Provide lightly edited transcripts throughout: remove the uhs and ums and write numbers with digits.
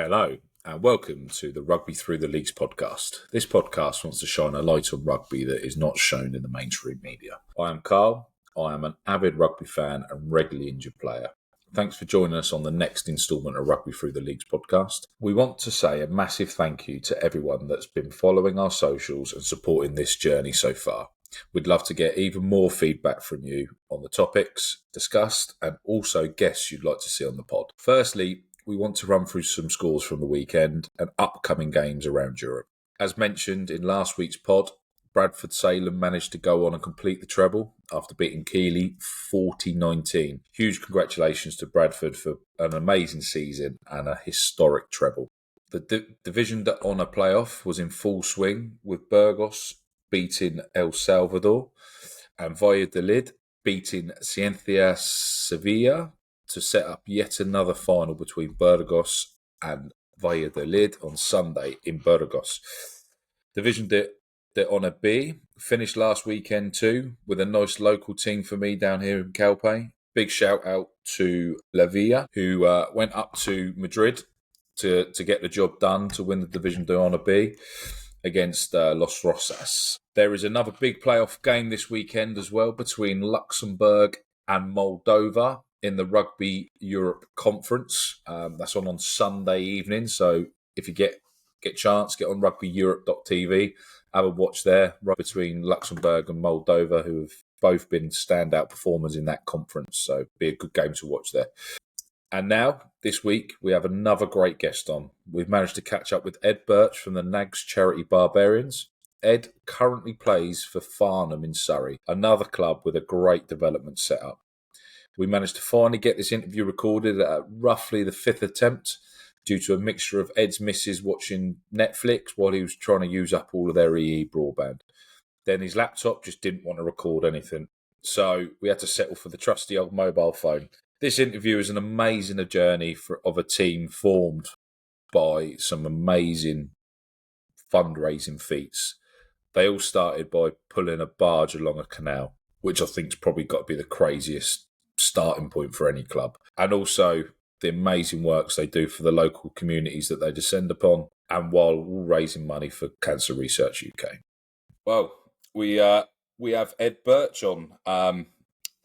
Hello, and welcome to the Rugby Through the Leagues podcast. This podcast wants to shine a light on rugby that is not shown in the mainstream media. I am Carl. I am an avid rugby fan and regularly injured player. Thanks for joining us on the next instalment of Rugby Through the Leagues podcast. We want to say a massive thank you to everyone that's been following our socials and supporting this journey so far. We'd love to get even more feedback from you on the topics discussed and also guests you'd like to see on the pod. Firstly, we want to run through some scores from the weekend and upcoming games around Europe. As mentioned in last week's pod, Bradford Salem managed to go on and complete the treble after beating Keighley 40-19. Huge congratulations to Bradford for an amazing season and a historic treble. The Division d'Honour playoff was in full swing with Burgos beating El Salvador and Valladolid beating Ciencia Sevilla to set up yet another final between Burgos and Valladolid on Sunday in Burgos. Division d'Honour B finished last weekend too with a nice local team for me down here in Calpe. Big shout out to La Villa, who went up to Madrid to get the job done to win the Division d'Honour B against Los Rosas. There is another big playoff game this weekend as well between Luxembourg and Moldova in the Rugby Europe Conference. That's on Sunday evening. So if you get chance, get on rugbyeurope.tv, have a watch there between Luxembourg and Moldova, who have both been standout performers in that conference. So be a good game to watch there. And now, this week, we have another great guest on. We've managed to catch up with Ed Birch from the Nags Charity Barbarians. Ed currently plays for Farnham in Surrey, another club with a great development setup. We managed to finally get this interview recorded at roughly the fifth attempt due to a mixture of Ed's missus watching Netflix while he was trying to use up all of their EE broadband. Then his laptop just didn't want to record anything. So we had to settle for the trusty old mobile phone. This interview is an amazing journey of a team formed by some amazing fundraising feats. They all started by pulling a barge along a canal, which I think's probably got to be the craziest starting point for any club. And also the amazing works they do for the local communities that they descend upon, and while all raising money for Cancer Research UK. Well, we have Ed Birch on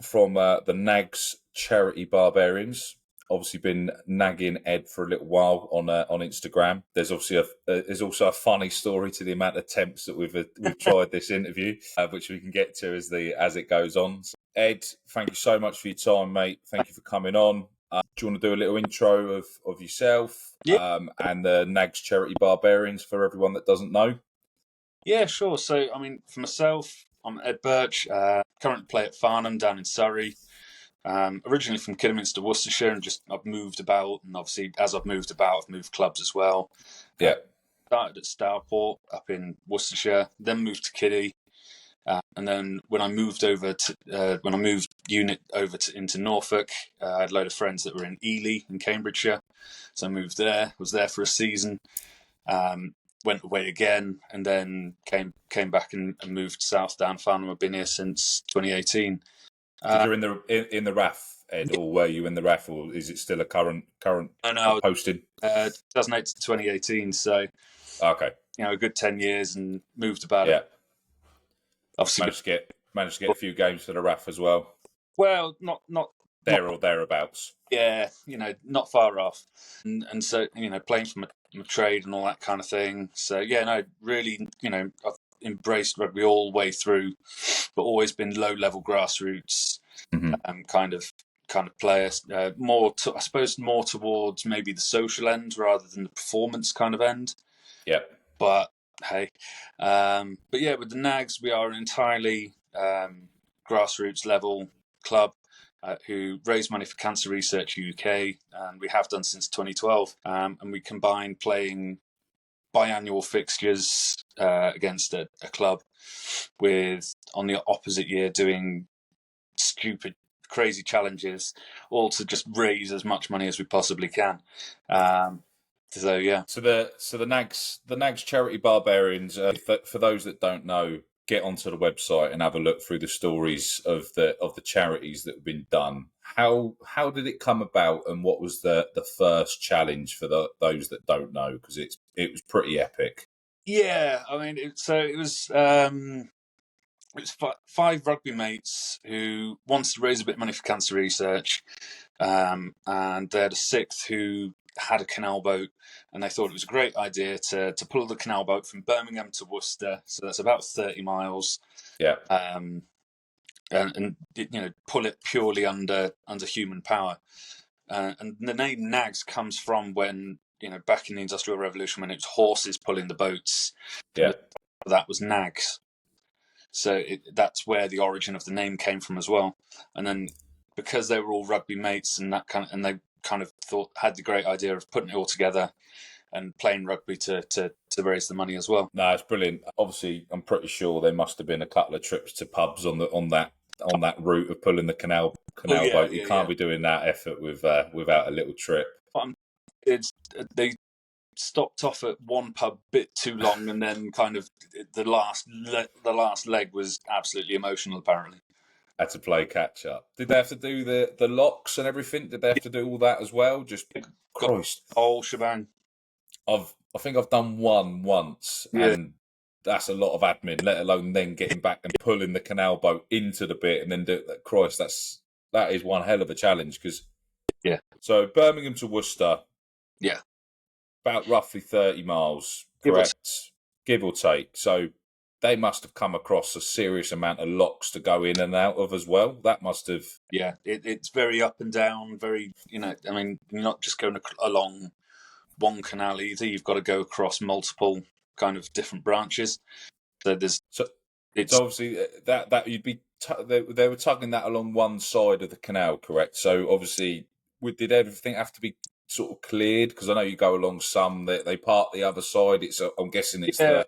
from the Nags Charity Barbarians. Obviously been nagging Ed for a little while on Instagram. There's obviously there's also a funny story to the amount of attempts that we've tried this interview, which we can get to as it goes on. So, Ed, thank you so much for your time, mate. Thank you for coming on. Do you want to do a little intro of yourself and the Nags Charity Barbarians for everyone that doesn't know? Yeah, sure. So, for myself, I'm Ed Birch. Currently play at Farnham down in Surrey. Originally from Kidderminster, Worcestershire, and I've moved about. And obviously, as I've moved about, I've moved clubs as well. Yeah. Started at Stourport up in Worcestershire, then moved to Kiddie. And then when I moved unit over into Norfolk, I had a load of friends that were in Ely in Cambridgeshire. So I moved there, was there for a season, went away again, and then came back and moved south down Farnham. I've been here since 2018. You're in the RAF, Ed, or were you in the RAF, or is it still a current posting? 2008 to 2018, so okay, a good 10 years, and moved about it. Obviously, managed to get a few games for the RAF as well. Well, not there or thereabouts. Yeah, not far off, and so playing from a trade and all that kind of thing. So yeah, no, really, I've embraced rugby all the way through, but always been low level grassroots, kind of player. I suppose more towards maybe the social end rather than the performance kind of end. Yeah, but hey, but yeah, with the Nags, we are an entirely grassroots level club. Who raise money for Cancer Research UK, and we have done since 2012. And we combine playing biannual fixtures against a club with, on the opposite year, doing stupid, crazy challenges, all to just raise as much money as we possibly can. So yeah. So the Nags Charity Barbarians, for those that don't know, get onto the website and have a look through the stories of the charities that have been done. How did it come about, and what was the first challenge for those that don't know? Because it was pretty epic. Yeah, I mean, it was five rugby mates who wanted to raise a bit of money for cancer research, and they had a sixth who had a canal boat, and they thought it was a great idea to pull the canal boat from Birmingham to Worcester, so that's about 30 miles. Yeah. And pull it purely under human power. And the name Nags comes from when, back in the Industrial Revolution, when it was horses pulling the boats. Yeah. That was nags. So that's where the origin of the name came from as well. And then because they were all rugby mates and they kind of had the great idea of putting it all together and playing rugby to raise the money as well. No, it's brilliant. Obviously, I'm pretty sure there must have been a couple of trips to pubs on that route of pulling the canal boat. You can't be doing that effort without a little trip. They stopped off at one pub a bit too long, and then kind of the last leg was absolutely emotional. Apparently, had to play catch up. Did they have to do the locks and everything? Did they have to do all that as well? Just Christ, whole shebang. I think I've done one once, and that's a lot of admin. Let alone then getting back and pulling the canal boat into the bit, and then do that. Christ, that is one hell of a challenge. Because so Birmingham to Worcester, about roughly 30 miles, correct, give or take. So they must have come across a serious amount of locks to go in and out of as well. That must have... Yeah, it's very up and down, very, I mean, you're not just going along one canal either. You've got to go across multiple kind of different branches. So So obviously that you'd be... they were tugging that along one side of the canal, correct? So obviously, did everything have to be sort of cleared? Because I know you go along some, they part the other side. I'm guessing it's the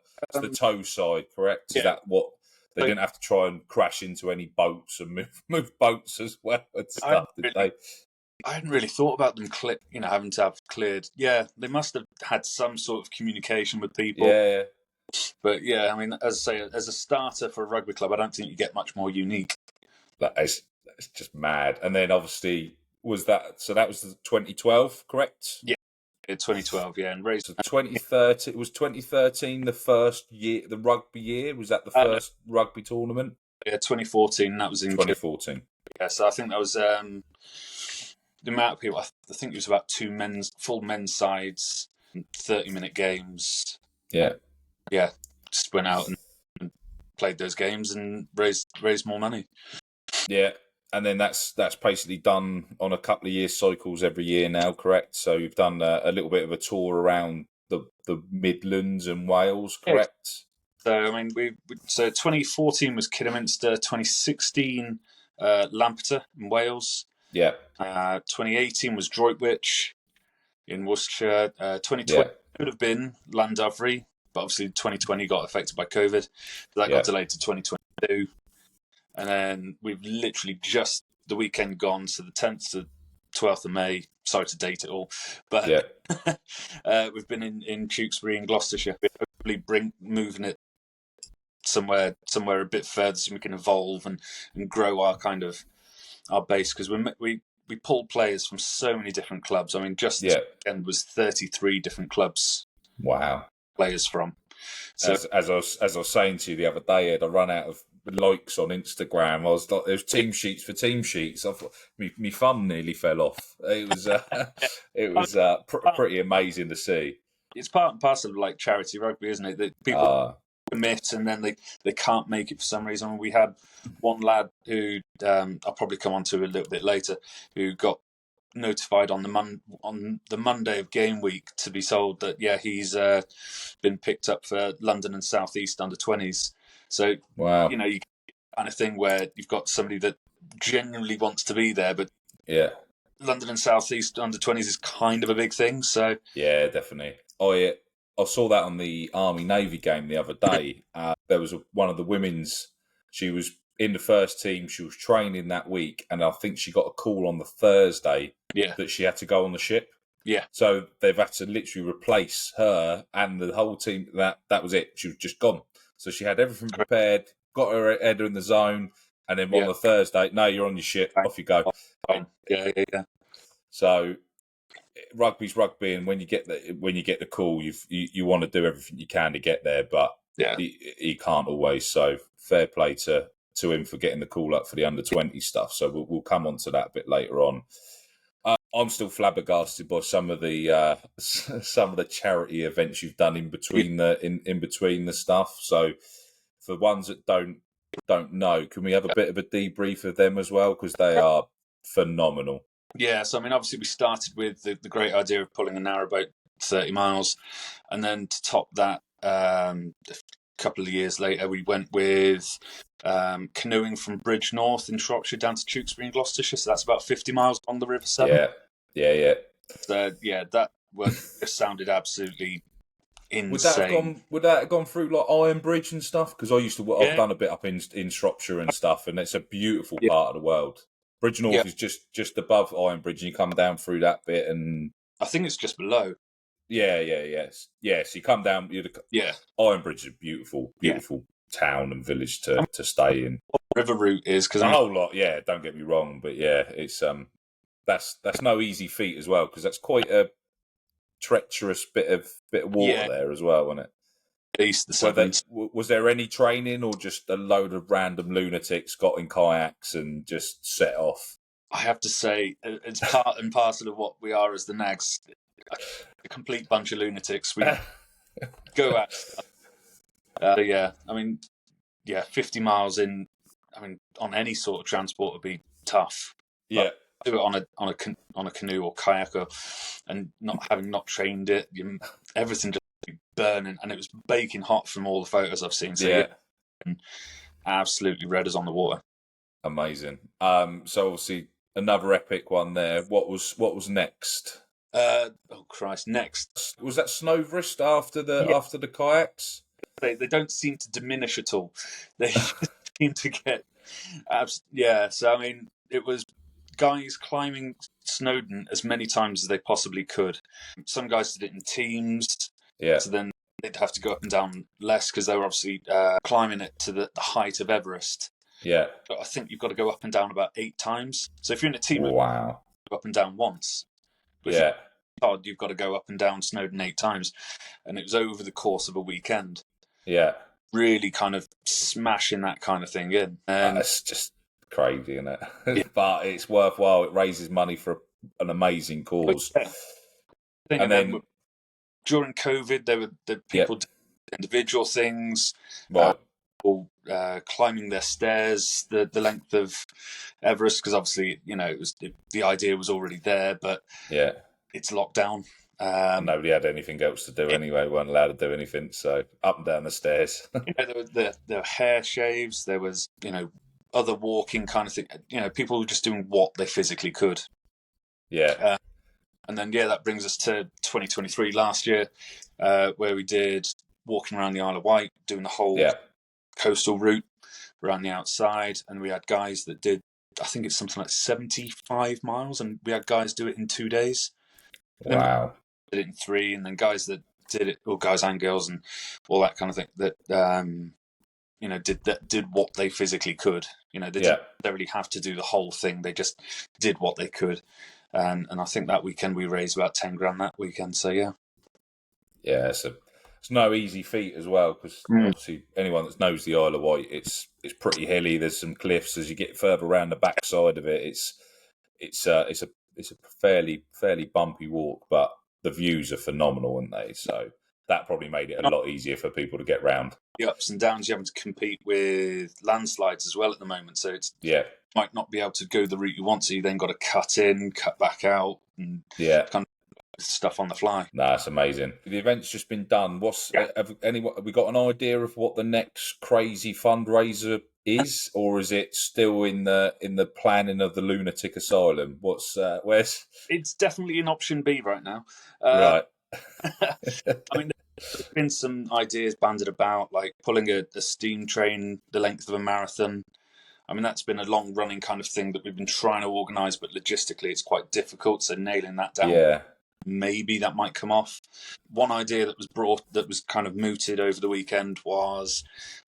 tow side, correct? Is that what they didn't have to try and crash into any boats and move boats as well and stuff? I hadn't really thought about them having to have cleared. Yeah, they must have had some sort of communication with people. Yeah. But yeah, I mean, as I say, as a starter for a rugby club, I don't think you get much more unique. That's just mad. And then obviously that was the 2012, correct? Yeah, 2012. Yeah, and raised. So 2013 was 2013 the first year, the rugby year. Was that the first rugby tournament? Yeah, 2014. That was in 2014. Yeah, so I think that was the amount of people. I think it was about full men's sides, 30-minute games. Yeah. Yeah, just went out and played those games and raised more money. Yeah, and then that's basically done on a couple of year cycles every year now, correct? So you've done a little bit of a tour around the Midlands and Wales, correct? So I mean, so 2014 was Kidderminster, 2016 Lampeter in Wales. Yeah. 2018 was Droitwich in Worcestershire. 2020 could have been Llandovery, but obviously 2020 got affected by COVID. So that got delayed to 2022. And then we've literally just the weekend gone, so the 10th to 12th of May. Sorry to date it all, but we've been in Tewkesbury in Gloucestershire. Hopefully moving it somewhere a bit further so we can evolve and grow our base, because we pull players from so many different clubs. I mean, just this weekend was 33 different clubs. Wow. Players from. So as I was saying to you the other day, Ed, I run out of likes on Instagram. I was like, there's team sheets for team sheets. I thought my thumb nearly fell off. It was pretty amazing to see. It's part and parcel of like charity rugby, isn't it? That people commit and then they can't make it for some reason. We had one lad who I'll probably come on to a little bit later, who got notified on the Monday of game week to be told that he's been picked up for London and South East under 20s. So wow. You get kind of thing where you've got somebody that genuinely wants to be there, but London and South East under 20s is kind of a big thing. So yeah, definitely. I saw that on the Army Navy game the other day. There was one of the women's. She was in the first team. She was training that week, and I think she got a call on the Thursday that she had to go on the ship. Yeah. So they've had to literally replace her and the whole team. That was it. She was just gone. So she had everything prepared, got her head in the zone, and then on the Thursday, no, you're on your ship, off you go. Yeah. So rugby's rugby, and when you get the call, you want to do everything you can to get there, but he can't always. So fair play to him for getting the call up for the under-20 stuff. So we'll come on to that a bit later on. I'm still flabbergasted by some of the charity events you've done in between the stuff. So for ones that don't know, can we have a bit of a debrief of them as well, because they are phenomenal. Yeah, so I mean, obviously we started with the great idea of pulling a narrowboat 30 miles, and then to top that, a couple of years later, we went with canoeing from Bridge North in Shropshire down to Tewkesbury in Gloucestershire. So that's about 50 miles on the River Severn. Yeah. So that just sounded absolutely insane. Would that have gone through like Iron Bridge and stuff? Because I've done a bit up in Shropshire and stuff, and it's a beautiful part of the world. Bridge North is just above Iron Bridge, and you come down through that bit, and I think it's just below. Yes. So you come down. Iron Bridge is a beautiful town and village to stay in. River route is because a whole lot. Yeah, don't get me wrong, but it's that's no easy feat as well, because that's quite a treacherous bit of water there as well, wasn't it? East the Severn. Was there any training, or just a load of random lunatics got in kayaks and just set off? I have to say, it's part and parcel of what we are as the Nags. A complete bunch of lunatics. We go out. I mean, 50 miles in. I mean, on any sort of transport would be tough. Yeah. But do it on a canoe or kayak, and having not trained it, everything just burning, and it was baking hot from all the photos I've seen. So absolutely red as on the water. Amazing. So obviously another epic one there. What was next? Oh Christ! Next was that Snowdon after the kayaks. They don't seem to diminish at all. They seem to get So I mean, it was guys climbing Snowdon as many times as they possibly could. Some guys did it in teams. Yeah. So then they'd have to go up and down less, because they were obviously climbing it to the height of Everest. Yeah. But I think you've got to go up and down about 8 times. So if you're in a team, wow, go up and down once. But you've got to go up and down Snowdon 8 times, and it was over the course of a weekend. Yeah. Really kind of smashing that kind of thing in. And that's just crazy, isn't it? Yeah. But it's worthwhile. It raises money for an amazing cause. And then during COVID, there were the people doing individual things, right? Climbing their stairs the length of Everest, because obviously it was the idea was already there, but it's locked down. Nobody had anything else to do anyway. Weren't allowed to do anything, so up and down the stairs. There were hair shaves. There was other walking kind of thing. People were just doing what they physically could. Yeah. And then that brings us to 2023 last year, where we did walking around the Isle of Wight, doing the whole coastal route around the outside, and we had guys that did, I think it's something like 75 miles, and we had guys do it in 2 days. Wow. Did it in 3, and then guys that did it, or guys and girls and all that kind of thing, that did what they physically could. They didn't necessarily have to do the whole thing. They just did what they could. And I think that weekend we raised about 10 grand that weekend. So it's no easy feat as well, because obviously anyone that knows the Isle of Wight, it's pretty hilly. There's some cliffs as you get further around the backside of it. It's a fairly bumpy walk, but the views are phenomenal, aren't they? So that probably made it a lot easier for people to get round. The ups and downs, you're having to compete with landslides as well at the moment. So it's might not be able to go the route you want, so you then got to cut in, cut back out, and kind of stuff on the fly. It's amazing. The event's just been done. Have we got an idea of what the next crazy fundraiser is, or is it still in the planning of the lunatic asylum? Where's? It's definitely an option B right now. Right. I mean, there's been some ideas banded about, like pulling a steam train the length of a marathon. I mean, that's been a long-running kind of thing that we've been trying to organise, but logistically it's quite difficult, so nailing that down, maybe that might come off. One idea that was kind of mooted over the weekend was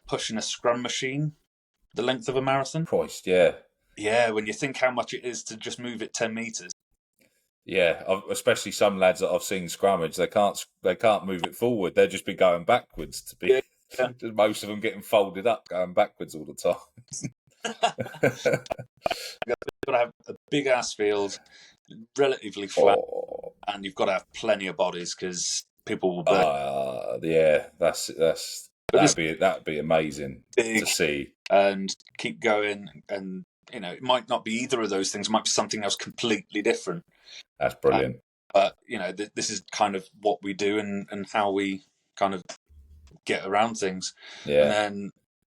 pushing a scrum machine the length of a marathon. Christ, yeah. Yeah, when you think how much it is to just move it 10 metres. Yeah, especially some lads that I've seen scrummage, they can't move it forward. They'll just be going backwards. Yeah. Most of them getting folded up, going backwards all the time. You've got to have a big ass field, relatively flat, and you've got to have plenty of bodies because people will burn. Yeah, that'd be amazing to see and keep going. And it might not be either of those things; it might be something else completely different. That's brilliant. But this is kind of what we do and how we kind of get around things. Yeah. And then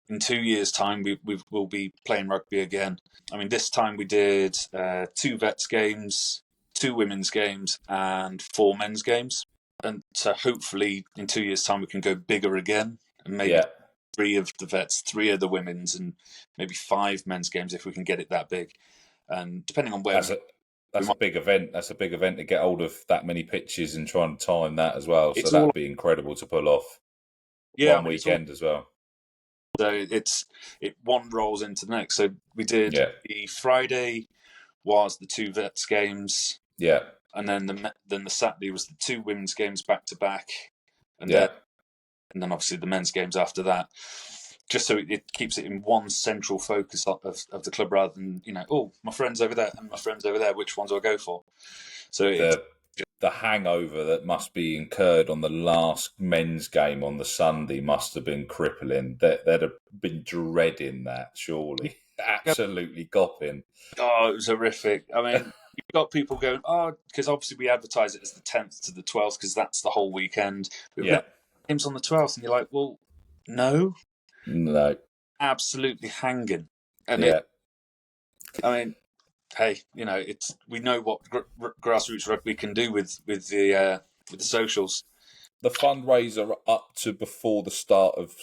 in 2 years' time, we'll be playing rugby again. I mean, this time we did 2 vets games, 2 women's games, and 4 men's games. And so hopefully in 2 years' time we can go bigger again, and maybe 3 of the vets, 3 of the women's, and maybe 5 men's games if we can get it that big. And depending on where that's a big event. That's a big event to get hold of that many pitches and try and time that as well. So that'd be incredible to pull off. Yeah, one weekend as well. So one rolls into the next. So we did the Friday was the 2 vets games. Yeah. And then the Saturday was the 2 women's games back to back. And then obviously the men's games after that. Just so it keeps it in one central focus of the club rather than, my friend's over there and my friend's over there, which ones do I go for? So the hangover that must be incurred on the last men's game on the Sunday must have been crippling. They'd have been dreading that, surely. Absolutely gopping. Oh, it was horrific. I mean, you've got people going, because obviously we advertise it as the 10th to the 12th because that's the whole weekend. Games on the 12th, and you're like, well, no. Absolutely hanging. And I mean, hey, we know what grassroots rugby can do with the socials. The fundraiser up to before the start of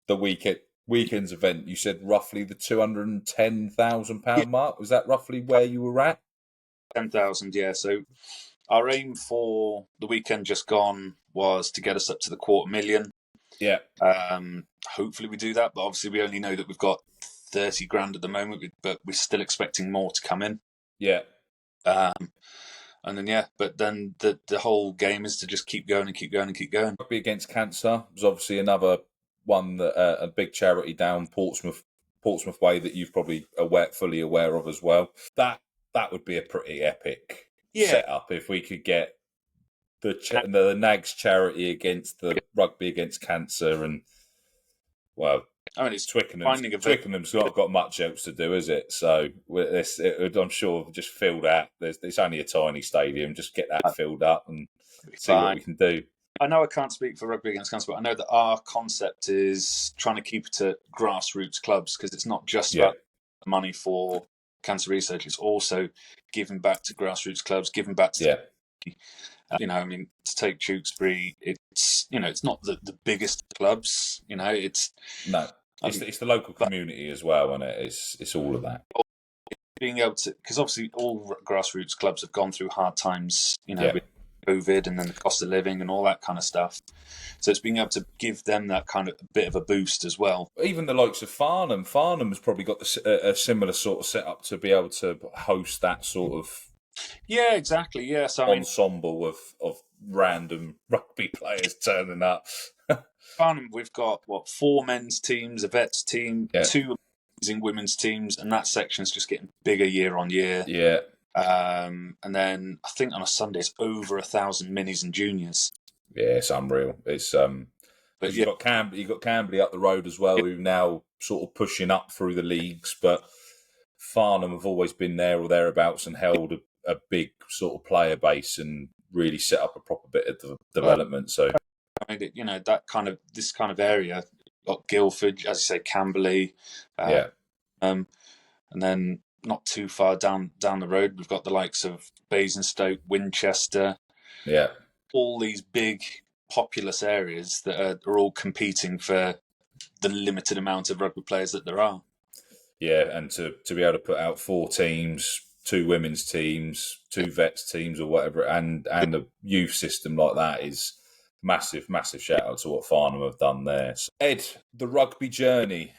the weekend's event, you said roughly the £210,000 mark. Was that roughly where you were at? 10,000, yeah. So our aim for the weekend just gone was to get us up to the 250,000. Yeah. Hopefully we do that, but obviously we only know that we've got 30 grand at the moment, but we're still expecting more to come in. Yeah. And then but then the whole game is to just keep going and keep going and keep going. Rugby Against Cancer was obviously another one that a big charity down Portsmouth way that you've probably fully aware of as well. That would be a pretty epic setup if we could get the Nags Charity against the Rugby Against Cancer, and I mean, it's Twickenham's not got much else to do, is it? So I'm sure just fill that. It's only a tiny stadium. Just get that filled up and see what we can do. I know I can't speak for Rugby Against Cancer, but I know that our concept is trying to keep it to grassroots clubs because it's not just about money for cancer research. It's also giving back to grassroots clubs, giving back to I mean, to take Tewkesbury, it's not the biggest clubs. It's the local community as well, and it's all of that. Being able to, because obviously all grassroots clubs have gone through hard times, with COVID and then the cost of living and all that kind of stuff. So it's being able to give them that kind of bit of a boost as well. Even the likes of Farnham has probably got a similar sort of setup to be able to host that sort of. Yeah, exactly. Yeah, so ensemble of random rugby players turning up. Farnham, we've got 4 men's teams, a vets team, 2 amazing women's teams, and that section's just getting bigger year on year. Yeah. And then I think on a Sunday it's over 1,000 minis and juniors. Yeah, it's unreal. It's but you've got Camberley up the road as well, who now sort of pushing up through the leagues, but Farnham have always been there or therearabouts and held a big sort of player base and really set up a proper bit of development. So, I mean, this kind of area, got Guildford, as you say, Camberley, and then not too far down the road, we've got the likes of Basingstoke, Winchester, all these big populous areas that are all competing for the limited amount of rugby players that there are. Yeah, and to be able to put out 4 teams two women's teams, two vets teams, or whatever, and a youth system like that is massive shout out to what Farnham have done there. So, Ed, the rugby journey.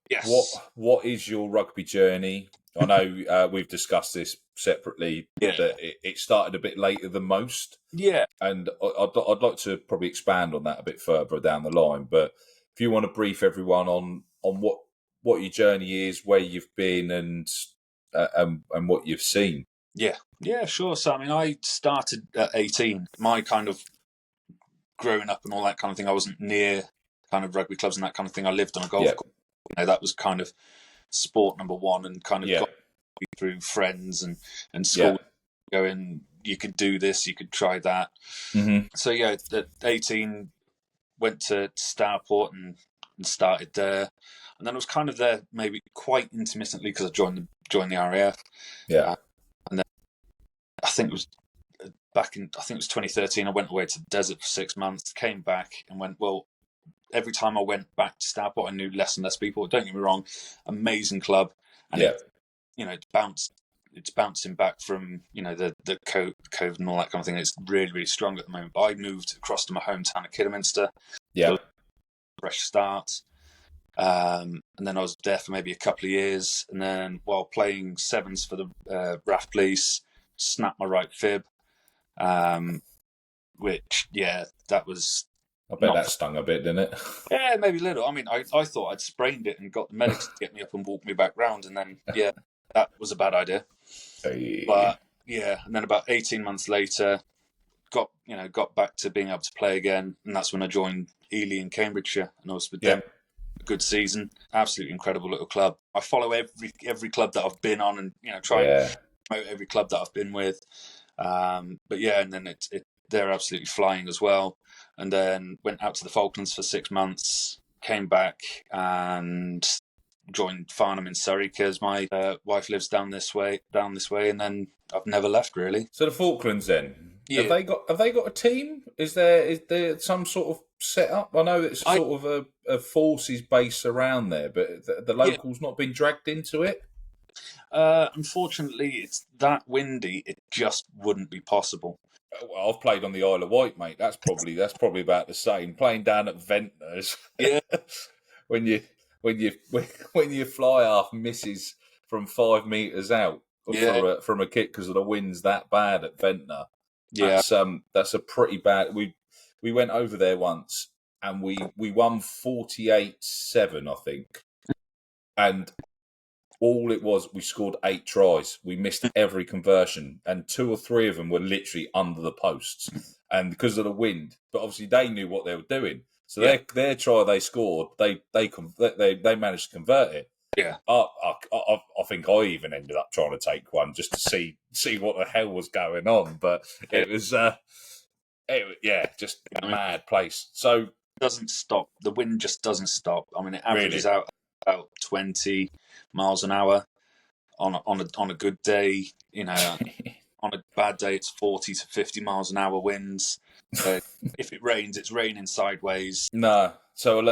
Yes. What is your rugby journey? I know we've discussed this separately. Yeah. That it started a bit later than most. Yeah. And I'd like to probably expand on that a bit further down the line. But if you want to brief everyone on what your journey is, where you've been, and what you've seen. Yeah, sure. So, I mean, I started at 18. My kind of growing up and all that kind of thing, I wasn't near kind of rugby clubs and that kind of thing. I lived on a golf course. That was kind of sport number one, and kind of got me through friends and school going, you could do this, you could try that. Mm-hmm. So, at 18, went to Starport and started there. And then I was kind of there maybe quite intermittently because I joined the RAF. Yeah. And then I think it was 2013, I went away to the desert for 6 months, came back and went, well, every time I went back to Starport, I knew less and less people. Don't get me wrong, amazing club. And it's bouncing back from, the COVID and all that kind of thing. It's really, really strong at the moment. But I moved across to my hometown of Kidderminster. Yeah. So fresh start. And then I was there for maybe a couple of years. And then while playing sevens for the RAF Police, snapped my right fib. Which, that was... I bet that stung a bit, didn't it? Yeah, maybe a little. I mean, I thought I'd sprained it and got the medics to get me up and walk me back round. And then, that was a bad idea. Hey. But, and then about 18 months later, got back to being able to play again. And that's when I joined Ely in Cambridgeshire. And I was with them. A good season. Absolutely incredible little club. I follow every club that I've been on and, try and promote every club that I've been with. And then they're absolutely flying as well. And then went out to the Falklands for 6 months, came back and joined Farnham in Surrey because my wife lives down this way, and then I've never left really. So the Falklands then, have they got a team? Is there some sort of setup? I know it's sort of a forces base around there, but the locals not been dragged into it. Unfortunately, it's that windy; it just wouldn't be possible. Well, I've played on the Isle of Wight, mate. That's probably about the same. Playing down at Ventnors, when you fly half misses from 5 meters out from a kick because of the winds that bad at Ventnor. Yeah, that's a pretty bad. We went over there once and we won 48-7, I think, and all it was, we scored 8 tries. We missed every conversion, and 2 or 3 of them were literally under the posts. And because of the wind, but obviously they knew what they were doing. So their try they scored, they managed to convert it. Yeah, I think I even ended up trying to take one just to see what the hell was going on. But it was just a mad place. So it doesn't stop. The wind just doesn't stop. I mean, it averages out about 20 miles an hour on a good day. On a bad day, it's 40 to 50 miles an hour winds. If it rains, it's raining sideways. No, so a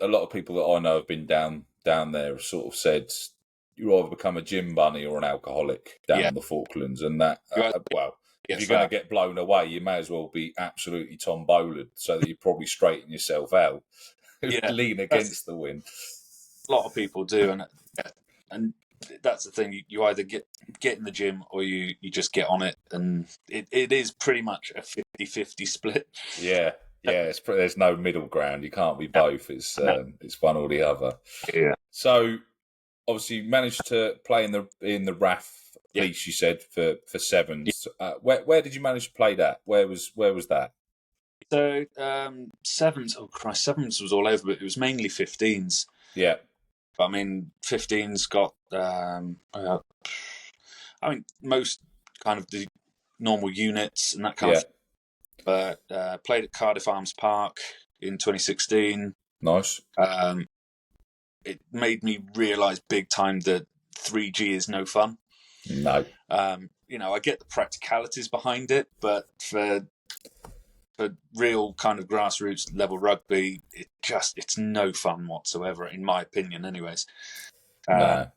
lot of people that I know have been down there have sort of said you either become a gym bunny or an alcoholic down on the Falklands, and that if you're going to get blown away, you may as well be absolutely Tom Boland, so that you probably straighten yourself out, lean against the wind. A lot of people do, and that's the thing. You either get in the gym or you just get on it, and it is pretty much a 50-50 split. Yeah, there's no middle ground. You can't be both. It's one or the other. Yeah. So obviously you managed to play in the RAF Police. You said for sevens. Yeah. Where did you manage to play that? Where was that? So sevens. Oh Christ, sevens was all over, but it was mainly 15s. Yeah. I mean, 15's got, most kind of the normal units and that kind of thing. But played at Cardiff Arms Park in 2016. Nice. It made me realise big time that 3G is no fun. No. I get the practicalities behind it, but for real kind of grassroots level rugby, it's no fun whatsoever, in my opinion anyways. No.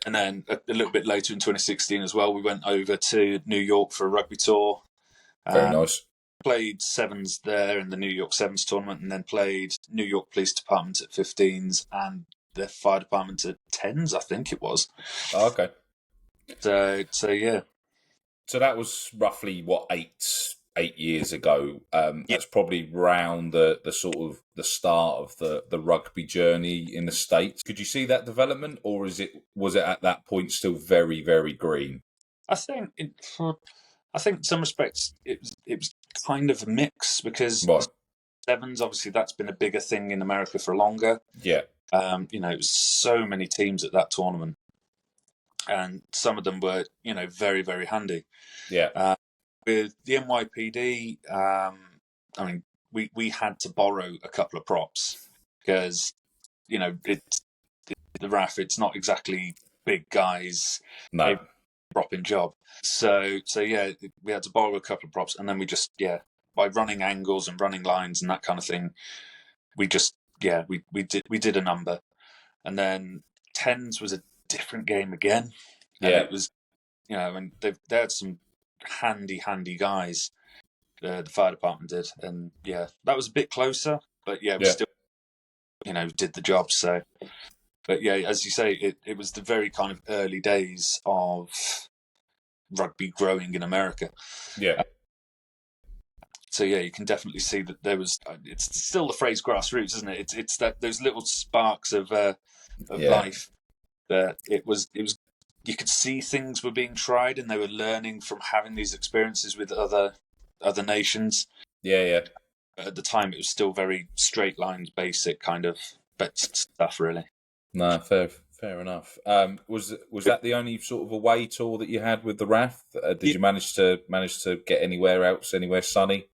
And then a little bit later in 2016 as well, we went over to New York for a rugby tour. Very nice. Played sevens there in the New York Sevens tournament, and then played New York Police Department at 15s and the fire department at 10s, I think it was. Oh, okay. So yeah. So that was roughly what 8 years ago. That's probably around the sort of the start of the rugby journey in the States. Could you see that development, or was it at that point still very, very green? I think in some respects it was kind of a mix, because Right. sevens, obviously that's been a bigger thing in America for longer. Yeah. It was so many teams at that tournament, and some of them were, very, very handy. Yeah. With the NYPD, I mean, we had to borrow a couple of props because, it's the RAF. It's not exactly big guys. No. Propping job. So yeah, we had to borrow a couple of props, and then we just, by running angles and running lines and that kind of thing, we just, we did a number. And then tens was a different game again. And it was, and they had some handy guys. The fire department did, and that was a bit closer, but we still, did the job. So, but as you say, it was the very kind of early days of rugby growing in America. Yeah. So you can definitely see that there was. It's still the phrase grassroots, isn't it? It's that those little sparks of life. That it was. You could see things were being tried, and they were learning from having these experiences with other nations. Yeah. At the time, it was still very straight lines, basic kind of stuff, really. No, fair enough. Was that the only sort of away tour that you had with the RAF? Did you manage to get anywhere else, anywhere sunny?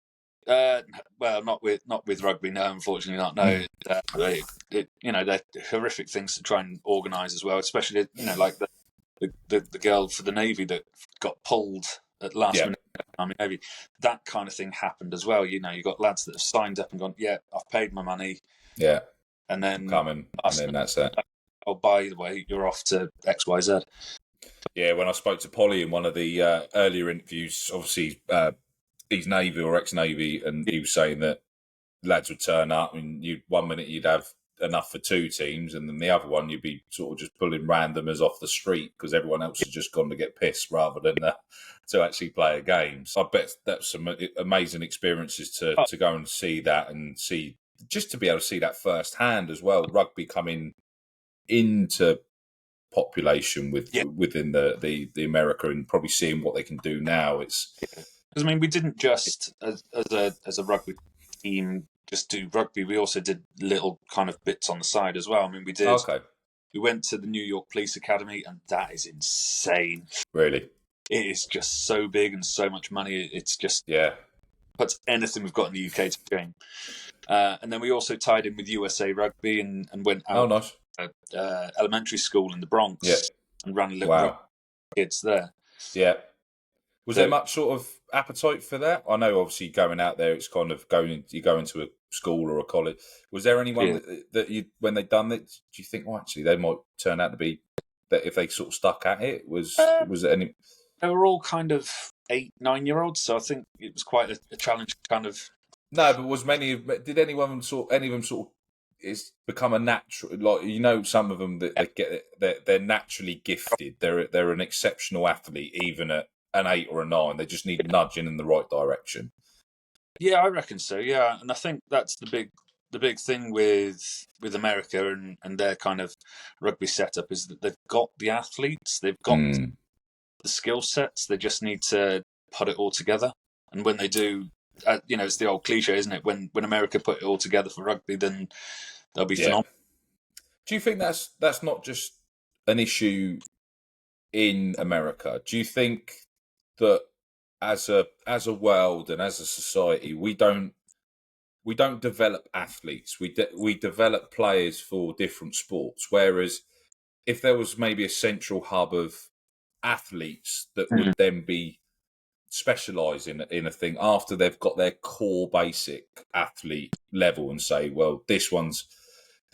Well, not with rugby. No, unfortunately not. No, they're horrific things to try and organise as well. Especially, like the girl for the Navy that got pulled at last minute. Army Navy, that kind of thing happened as well. You got lads that have signed up and gone, I've paid my money. Yeah. And then coming, and then that's it. Oh, by the way, you're off to XYZ. Yeah, when I spoke to Polly in one of the earlier interviews, obviously he's Navy or ex-Navy, and he was saying that lads would turn up, and 1 minute you'd have enough for 2 teams, and then the other one you'd be sort of just pulling randomers off the street because everyone else has just gone to get pissed rather than to actually play a game. So I bet that's some amazing experiences to go and see that, and see, just to be able to see that firsthand as well. Rugby coming into population within the America, and probably seeing what they can do now. It's because we didn't just as a rugby team just do rugby. We also did little kind of bits on the side as well. We did. Okay. We went to the New York Police Academy, and that is insane. Really, it is just so big and so much money. It's just puts anything we've got in the UK to shame. And then we also tied in with USA Rugby and went out. Oh, nice. Elementary school in the Bronx and ran a little rugby kids there. Yeah. Was there much sort of appetite for that? I know, obviously, going out there, it's kind of you go into a school or a college. Was there anyone that you, when they'd done it, do you think, actually, they might turn out to be, that if they sort of stuck at it? Was there any? They were all kind of 8-9-year-olds, so I think it was quite a challenge, kind of. No, but did any of them sort of it's become a natural, like, some of them that they get, they're naturally gifted. They're an exceptional athlete, even at an 8 or a 9. They just need nudging in the right direction. Yeah, I reckon so. Yeah, and I think that's the big thing with America and their kind of rugby setup is that they've got the athletes, they've got the skill sets. They just need to put it all together. And when they do, it's the old cliche, isn't it? When America put it all together for rugby, then they'll be phenomenal. Do you think that's not just an issue in America? Do you think that as a world and as a society, we don't develop athletes, we develop players for different sports, whereas if there was maybe a central hub of athletes that would then be specialising in a thing after they've got their core basic athlete level, and say, well, this one's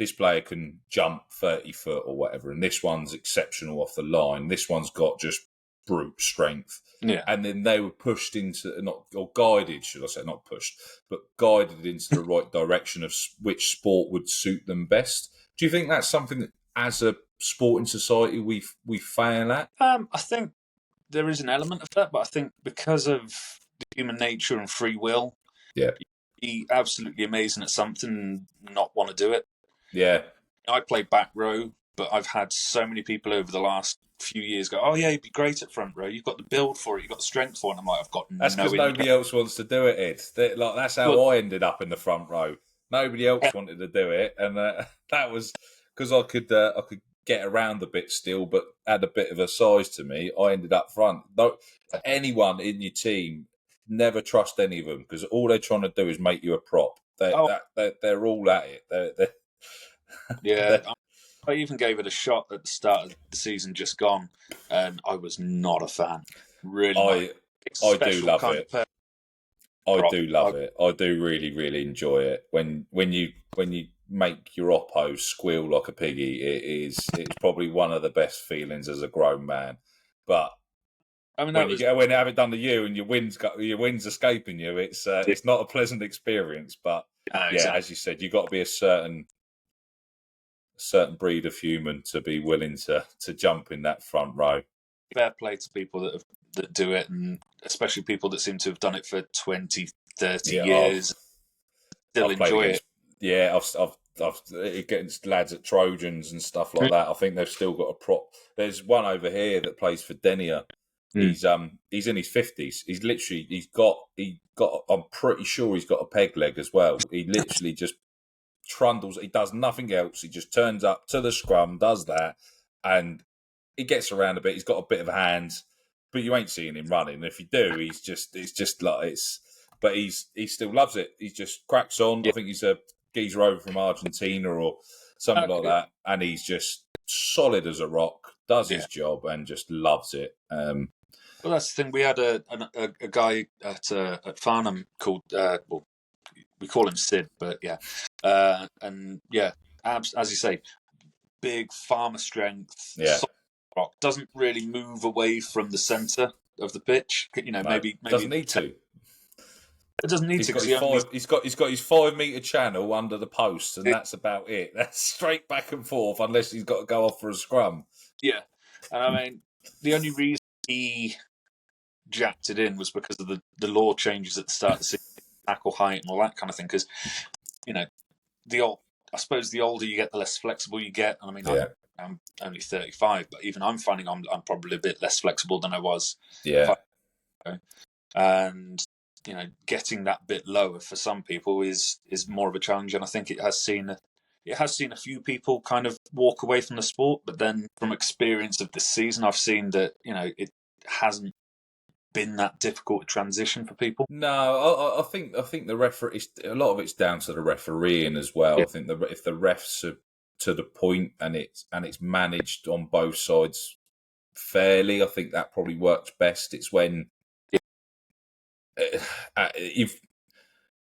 this player can jump 30 foot or whatever, and this one's exceptional off the line. This one's got just brute strength. Yeah. And then they were pushed into, guided, should I say, not pushed, but guided into the right direction of which sport would suit them best. Do you think that's something that, as a sporting society, we fail at? I think there is an element of that, but I think because of the human nature and free will, Yeah, you'd be absolutely amazing at something and not want to do it. yeah. I play back row, but I've had so many people over the last few years go, "Oh yeah, you'd be great at front row. You've got the build for it. You've got the strength for it." And I'm like, "I've got That's no because nobody else wants to do it, Ed. That's how I ended up in the front row. Nobody else wanted to do it, and that was because I could get around a bit still, but had a bit of a size to me. I ended up front. Anyone in your team, never trust any of them, because all they're trying to do is make you a prop. They're all at it. Yeah, I even gave it a shot at the start of the season just gone, and I was not a fan. Really, I do love it. I do love it. I do really, really enjoy it. When you make your oppo squeal like a piggy, it's probably one of the best feelings as a grown man. But I mean, when you have it done to you and your wind's escaping you, it's not a pleasant experience. But exactly. as you said, you've got to be a certain breed of human to be willing to jump in that front row. Fair play to people that do it, and especially people that seem to have done it for 20, 30 years. Still enjoy it. Yeah, I've against lads at Trojans and stuff like that. I think they've still got a prop. There's one over here that plays for Denia. He's in his 50s. He's got I'm pretty sure he's got a peg leg as well. He literally just trundles. He does nothing else. He just turns up to the scrum, does that, and he gets around a bit. He's got a bit of hands, but you ain't seeing him running. If you do, but he still loves it. He just cracks on. I think he's a geezer over from Argentina or something like that, and he's just solid as a rock. Does his job and just loves it. Well, that's the thing. We had a guy at Farnham called we call him Sid, but as you say, big farmer strength. Yeah. Rock doesn't really move away from the centre of the pitch. Maybe doesn't need to. It doesn't need to. He's got his 5 metre channel under the post, and that's about it. That's straight back and forth, unless he's got to go off for a scrum. Yeah, and I mean the only reason he jacked it in was because of the law changes at the start of the season, tackle height and all that kind of thing. Because I suppose the older you get, the less flexible you get. I mean, I'm only 35, but even I'm finding I'm probably a bit less flexible than I was. Yeah. And getting that bit lower for some people is more of a challenge, and I think it has seen a few people kind of walk away from the sport. But then, from experience of this season, I've seen that it hasn't been that difficult to transition for people. No, I think the referee. A lot of it's down to the refereeing as well. Yeah. I think if the refs are to the point and it's managed on both sides fairly, I think that probably works best. It's when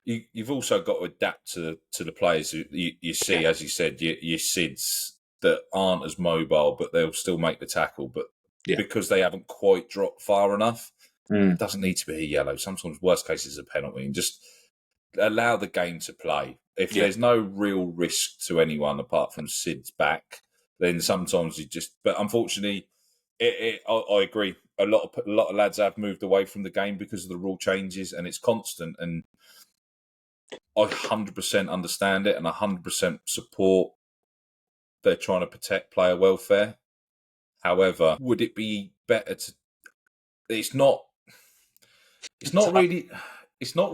you've also got to adapt to the players you see, as you said, your Sids that aren't as mobile, but they'll still make the tackle, but because they haven't quite dropped far enough. It doesn't need to be a yellow. Sometimes worst case is a penalty, and just allow the game to play. If there's no real risk to anyone apart from Sid's back, then sometimes you just. But unfortunately, I agree. A lot of lads have moved away from the game because of the rule changes, and it's constant. And I 100% understand it, and 100% support. They're trying to protect player welfare. However, would it be better to? It's not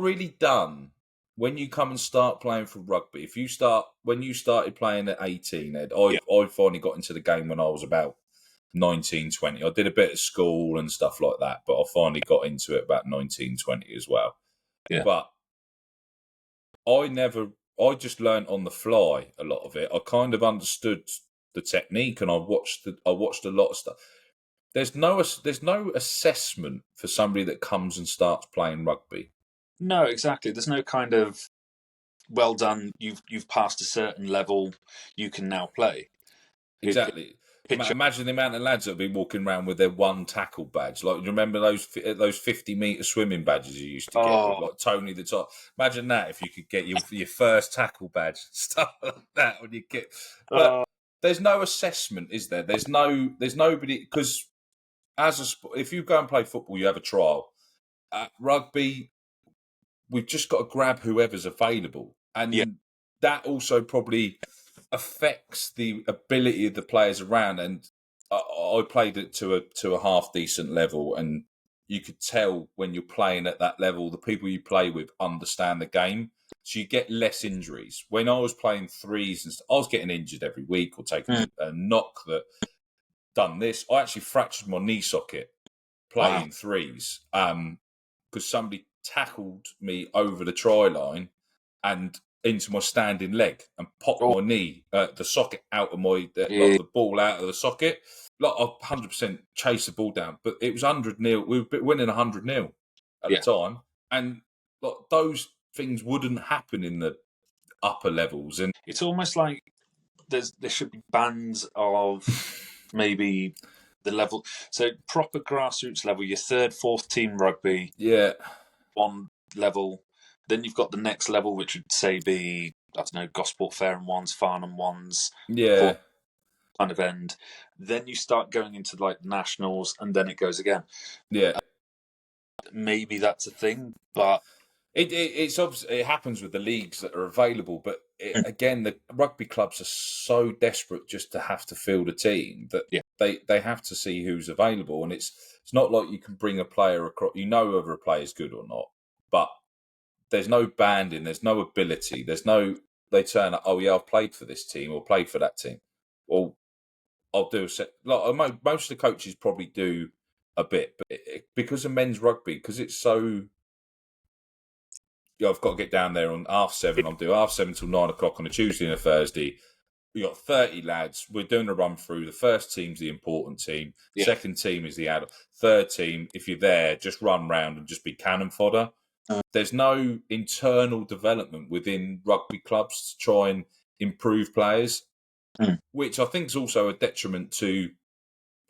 really done when you come and start playing for rugby. When you started playing at 18, Ed, I finally got into the game when I was about 19, 20. I did a bit of school and stuff like that, but I finally got into it about 19, 20 as well. Yeah. But I just learned on the fly a lot of it. I kind of understood the technique, and I watched a lot of stuff. There's no assessment for somebody that comes and starts playing rugby. No, exactly. There's no kind of well done, you've passed a certain level, you can now play. Exactly. Picture. Imagine the amount of lads that have been walking around with their one tackle badge. Like, you remember those 50-metre swimming badges you used to get with, like, Tony the Top? Imagine that if you could get your first tackle badge, stuff like that when you get. But there's no assessment, is there? There's nobody, because if you go and play football, you have a trial. At rugby, we've just got to grab whoever's available, and that also probably affects the ability of the players around. And I played it to a half decent level, and you could tell when you're playing at that level, the people you play with understand the game, so you get less injuries. When I was playing threes, and I was getting injured every week or taking a knock that done this. I actually fractured my knee socket playing threes because somebody tackled me over the try line and into my standing leg and popped my knee, the socket out of my, the ball out of the socket. Like, I 100% chased the ball down, but it was 100-0. We were winning 100-0 at the time. And like, those things wouldn't happen in the upper levels. And it's almost like there should be bands of maybe the level. So proper grassroots level, your third, fourth team rugby. Yeah. One level. Then you've got the next level, which would say be, I don't know, Gosport Fair and ones, Farnham ones. Yeah. Kind of end. Then you start going into like nationals, and then it goes again. Yeah. Maybe that's a thing, but it's obviously, it happens with the leagues that are available. But again, the rugby clubs are so desperate just to have to field a team that they have to see who's available, and it's not like you can bring a player across. You know whether a player is good or not, but there's no banding, there's no ability, they turn up, oh yeah, I've played for this team or played for that team. Well, I'll do a set. Like, most of the coaches probably do a bit, but because of men's rugby, because it's so, I've got to get down there on 7:30. I'll do 7:30 till 9 o'clock on a Tuesday and a Thursday. We got 30 lads. We're doing a run through. The first team's the important team. Second team is the adult. Third team, if you're there, just run round and just be cannon fodder. There's no internal development within rugby clubs to try and improve players, which I think is also a detriment to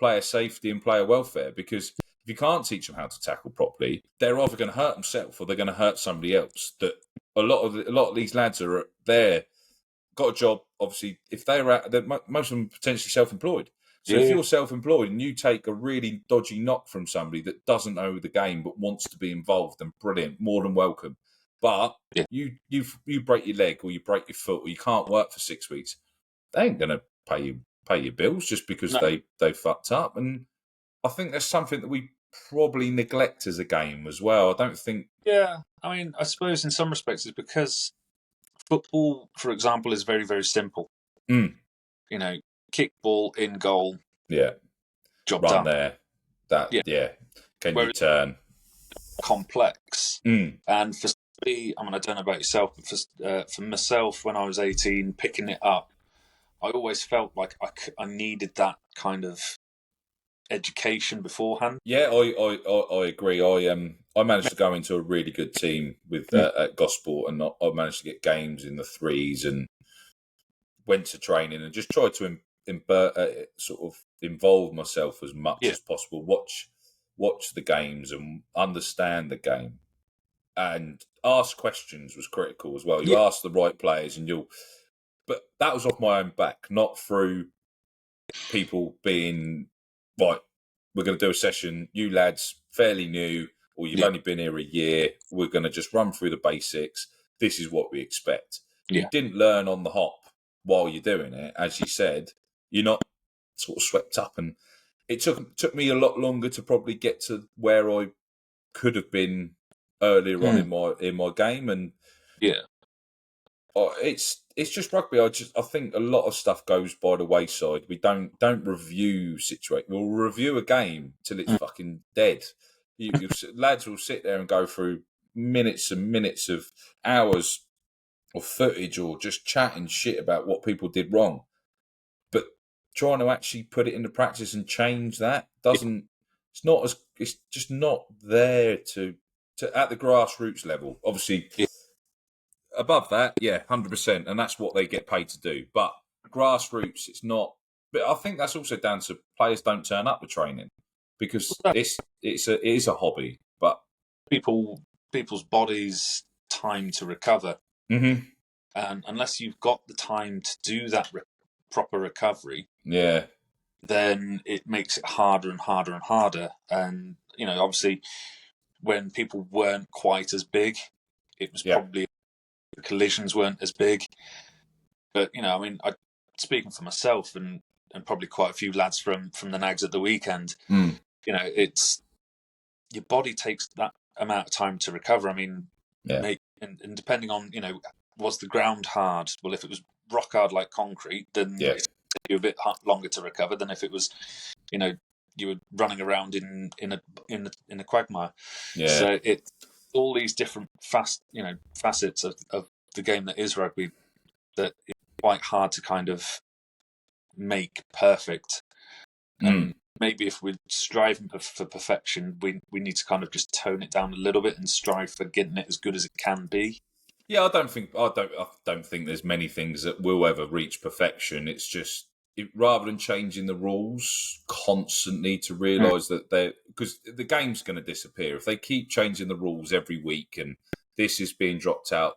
player safety and player welfare, because if you can't teach them how to tackle properly, they're either going to hurt themselves or they're going to hurt somebody else. That a lot of these lads are there, got a job. Obviously, if they're most of them potentially self-employed. So if you're self-employed and you take a really dodgy knock from somebody that doesn't know the game but wants to be involved, then brilliant, more than welcome. But you break your leg or you break your foot or you can't work for 6 weeks, they ain't going to pay your bills just because they fucked up. And I think that's something that we probably neglect as a game as well. I don't think. Yeah, I mean, I suppose in some respects it's because football, for example, is very, very simple. You know, kick ball in goal. Yeah. Job Run done. there. Can you turn? Complex. And for me, I mean, I don't know about yourself, but for myself, when I was 18, picking it up, I always felt like I needed that kind of education beforehand. Yeah, I agree. I managed to go into a really good team with at Gosport, and I managed to get games in the threes and went to training and just tried to sort of involve myself as much as possible. Watch the games and understand the game, and ask questions was critical as well. You ask the right players, and but that was off my own back, not through people being right. We're going to do a session. You lads, fairly new, or you've only been here a year. We're going to just run through the basics. This is what we expect. You didn't learn on the hop while you're doing it. As you said, you're not sort of swept up. And it took me a lot longer to probably get to where I could have been earlier on in my game. And it's just rugby. I think a lot of stuff goes by the wayside. We don't review situation. We'll review a game till it's fucking dead. Lads will sit there and go through minutes and minutes of hours of footage or just chatting shit about what people did wrong. But trying to actually put it into practice and change that doesn't. It's just not there to at the grassroots level. Obviously. above that, yeah, 100%, and that's what they get paid to do. But grassroots, it's not. But I think that's also down to players don't turn up to training because it is a hobby. But People's bodies time to recover, mm-hmm. and unless you've got the time to do that proper recovery, yeah, then it makes it harder and harder and harder. And obviously, when people weren't quite as big, it was probably the collisions weren't as big. But I mean, speaking for myself and probably quite a few lads from the Nags at the weekend, it's your body takes that amount of time to recover. I mean, and depending on was the ground hard? Well, if it was rock hard like concrete, then it took you a bit longer to recover than if it was, you were running around in a quagmire. Yeah. So it's all these different facets of the game that is rugby that is quite hard to kind of make perfect. And maybe if we're striving for perfection, we need to kind of just tone it down a little bit and strive for getting it as good as it can be. Yeah, I don't think there's many things that will ever reach perfection. It's just rather than changing the rules constantly to realise that because the game's going to disappear if they keep changing the rules every week and this is being dropped out.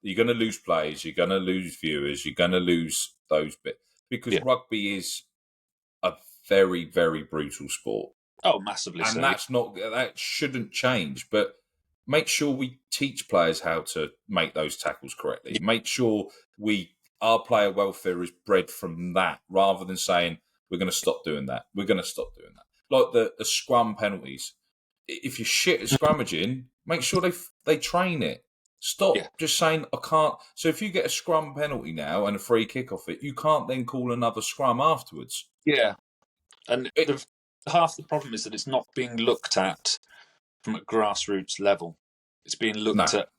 You're going to lose players, you're going to lose viewers, you're going to lose those bits because rugby is a very, very brutal sport. Oh, massively and so. That shouldn't change, but make sure we teach players how to make those tackles correctly. Make sure our player welfare is bred from that, rather than saying we're going to stop doing that. We're going to stop doing that. Like the scrum penalties. If you're shit at scrummaging, make sure they train it. Stop just saying I can't. So if you get a scrum penalty now and a free kick off it, you can't then call another scrum afterwards. Yeah, and half the problem is that it's not being looked at from a grassroots level. It's being looked at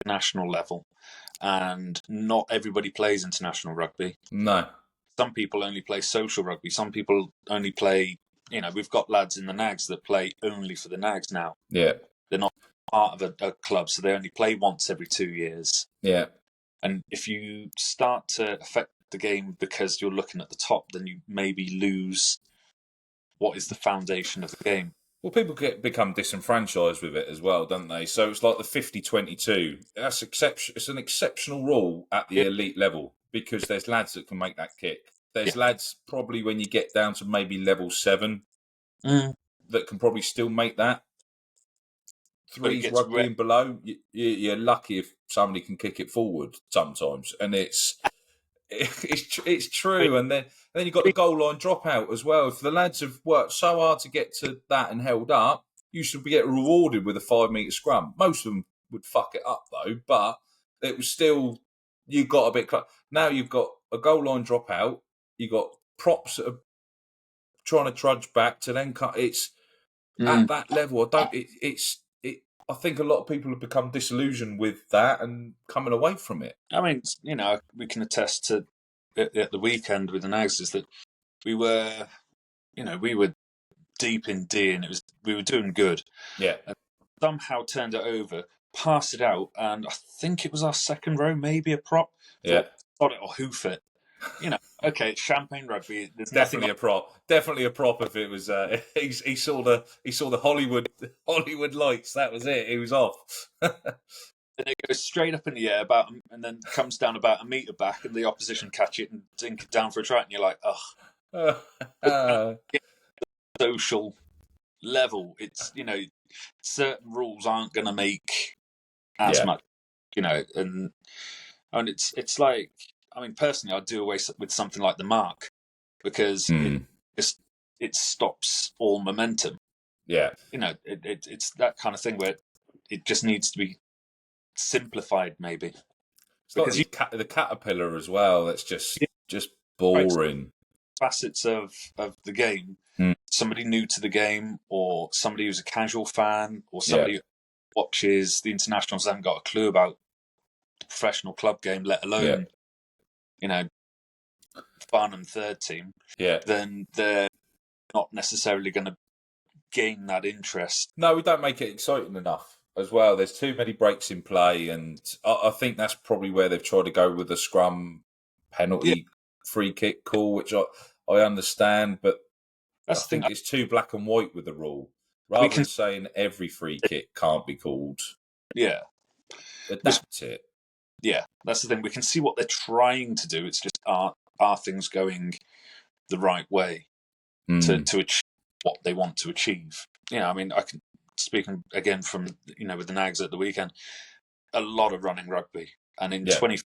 national level, and not everybody plays international rugby. No. Some people only play social rugby. Some people only play, we've got lads in the Nags that play only for the Nags now. Yeah. They're not part of a club, so they only play once every 2 years. Yeah. And if you start to affect the game because you're looking at the top, then you maybe lose what is the foundation of the game. Well, people become disenfranchised with it as well, don't they? So it's like the 50-22. That's It's an exceptional rule at the elite level because there's lads that can make that kick. There's lads probably when you get down to maybe level 7 that can probably still make that. 3s rugby and below, you're lucky if somebody can kick it forward sometimes, and it's true. And then you've got the goal line dropout as well. If the lads have worked so hard to get to that and held up, you should get rewarded with a 5-metre scrum. Most of them would fuck it up though, but it was still, you got a bit. Now you've got a goal line dropout. You've got props that are trying to trudge back to then cut. It's at that level. I think a lot of people have become disillusioned with that and coming away from it. I mean, we can attest to at the weekend with the Nags is that we were deep in D and we were doing good. Yeah. And somehow turned it over, passed it out, and I think it was our second row, maybe a prop. Yeah. Got it or hoof it. Okay, it's champagne rugby. There's definitely a prop. Definitely a prop. If it was, he saw the Hollywood lights. That was it. He was off. And it goes straight up in the air and then comes down about a metre back, and the opposition catch it and dink it down for a try, and you're like, social level. It's certain rules aren't going to make as much, and it's like. I mean, personally, I'd do away with something like the mark because it stops all momentum. Yeah. It's that kind of thing where it just needs to be simplified, maybe. It's because like the caterpillar as well. That's just boring. Right. Facets of the game. Somebody new to the game, or somebody who's a casual fan, or somebody who watches the internationals haven't got a clue about the professional club game, let alone. Farnham third team, then they're not necessarily going to gain that interest. No, we don't make it exciting enough. as well. There's too many breaks in play, and I think that's probably where they've tried to go with the scrum Yeah, penalty free kick call, which I understand, but I that's the thing. think it's too black and white with the rule. We Rather can, than saying every free kick can't be called, yeah, adapt it. yeah, that's the thing. We can see what they're trying to do. It's just are things going the right way to achieve what they want to achieve? I mean, I can speaking again from with the Nags at the weekend, a lot of running rugby, and in Yeah. 20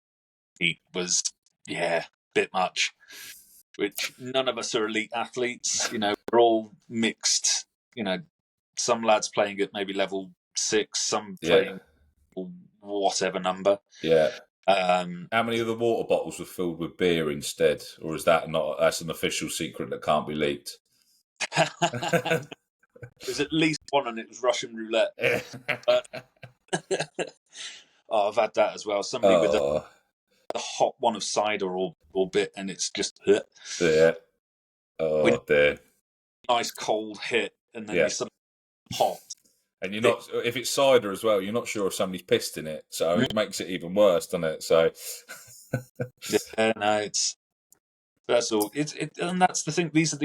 feet was a bit much. Which none of us are elite athletes. We're all mixed. Some lads playing at maybe level 6, some playing whatever number. Yeah. How many of the water bottles were filled with beer instead, or is that's an official secret that can't be leaked? There's at least one, and it was Russian roulette. But I've had that as well. Somebody with a hot one of cider or bit, and it's just yeah. Oh dear. Nice cold hit, and then you're suddenly hot. And you're not, if it's cider as well, you're not sure if somebody's pissed in it, so it makes it even worse, doesn't it? So no, that's all. And that's the thing. These are